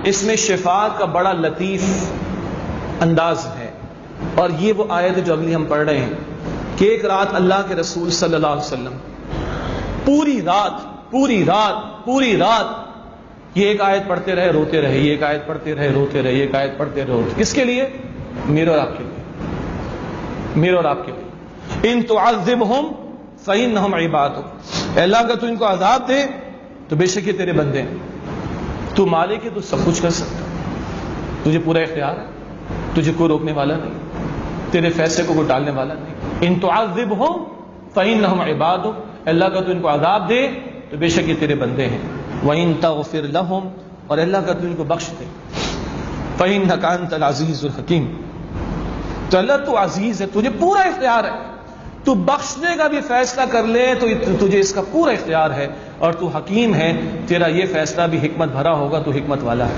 اس میں شفاعت کا بڑا لطیف انداز ہے، اور یہ وہ آیت جو اگلی ہم پڑھ رہے ہیں کہ ایک رات اللہ کے رسول صلی اللہ علیہ وسلم پوری رات یہ ایک آیت پڑھتے رہے روتے رہے، یہ ایک آیت پڑھتے رہے روتے رہے، یہ ایک آیت پڑھتے رہے روتے۔ کس کے لیے؟ میرے اور آپ کے لیے، میرے اور آپ کے لیے۔ ان تعذبہم فإنہم عبادک، اے اللہ اگر تو ان کو عذاب دے تو بے شک یہ تیرے بندے ہیں، تو مالک ہے، تو سب کچھ کر سکتا، تجھے پورا اختیار ہے، تجھے کوئی روکنے والا نہیں، تیرے فیصلے کو کوئی ٹالنے والا نہیں۔ ان تعذبہم فإنہم عبادک، اللہ کا تو ان کو عذاب دے تو بے شک یہ تیرے بندے ہیں۔ وَإِن تَغْفِرْ لَهُمْ، اور اللہ کا تو ان کو بخش دے، فَإِنَّكَ أَنْتَ الْعَزِيزُ الْحَكِيمُ، تو اللہ تو عزیز ہے، تجھے پورا اختیار ہے، تو بخشنے کا بھی فیصلہ کر لے تو تجھے اس کا پورا اختیار ہے، اور تو حکیم ہے، تیرا یہ فیصلہ بھی حکمت بھرا ہوگا، تو حکمت والا ہے۔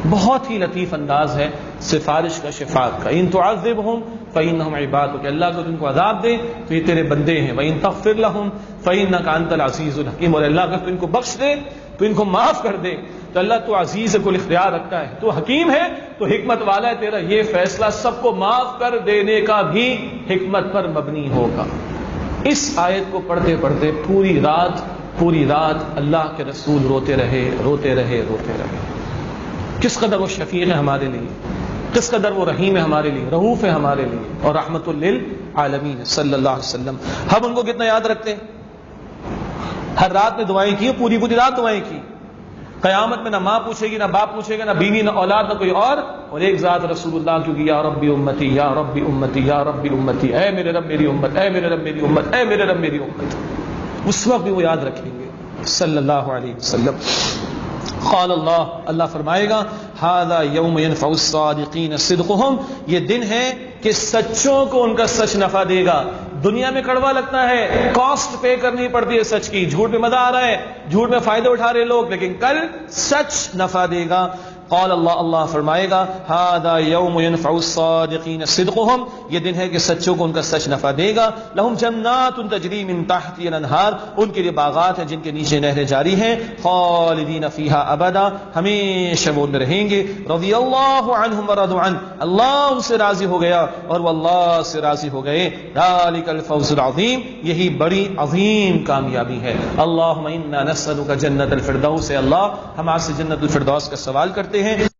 بہت ہی لطیف انداز ہے سفارش کا، شفاعت کا۔ ان تعذبہم فإنہم عبادک، اللہ کو تم کو عذاب دے تو یہ تیرے بندے ہیں۔ وإن تغفر لهم فإنک انت العزیز الحکیم، اور اللہ اگر تو ان کو بخش دے تو ان کو معاف کر دے تو اللہ تو عزیز ہے، کل اختیار رکھتا ہے، تو حکیم ہے، تو حکمت والا ہے، تیرا یہ فیصلہ سب کو معاف کر دینے کا بھی حکمت پر مبنی ہوگا۔ اس آیت کو پڑھتے پڑھتے پوری رات اللہ کے رسول روتے رہے۔ کس قدر وہ شفیع ہے ہمارے لیے، کس قدر وہ رحیم ہے ہمارے لیے، رؤوف ہے ہمارے لیے، اور رحمت للعالمین صلی اللہ علیہ وسلم۔ ہم ان کو کتنا یاد رکھتے ہیں؟ ہر رات میں دعائیں کی، پوری رات دعائیں کی۔ قیامت میں نہ ماں پوچھے گی، نہ باپ پوچھے گا، نہ بیوی، نہ اولاد، نہ کوئی اور ایک ذات رسول اللہ، کیونکہ یا ربی امتی، یا ربی امتی، یا ربی امتی، اے میرے رب میری امت، اے میرے رب میری امت، اے میرے رب میری امت۔ اس وقت بھی وہ یاد رکھیں گے صلی اللہ علیہ وسلم۔ قال اللہ فرمائے گا ھذا یوم ینفع الصادقین صدقہم، یہ دن ہے کہ سچوں کو ان کا سچ نفع دے گا۔ دنیا میں کڑوا لگتا ہے، کاسٹ پے کرنی پڑتی ہے سچ کی، جھوٹ میں مزہ آ رہا ہے، جھوٹ میں فائدے اٹھا رہے لوگ، لیکن کل سچ نفع دے گا۔ قال اللہ فرمائے گا ھذا یوم ینفع الصادقین صدقہم، یہ دن ہے کہ سچوں کو ان کا سچ نفع دے گا۔ لہم جنات تجری من تحتها الانہار، ان کے لیے باغات ہیں جن کے نیچے نہریں جاری ہیں، خالدین فیہا ابدا، ہمیشہ وہ ان میں رہیں گے۔ رضی اللہ عنہم ورضوا عنہ، اللہ ان سے راضی ہو گیا اور وہ اللہ سے راضی ہو گئے۔ ذالک الفوز العظیم، یہی بڑی عظیم کامیابی ہے۔ اللہم انا نسألک جنت الفردوس، اللہ ہم آپ سے جنت الفردوس کا سوال کرتے ہیں۔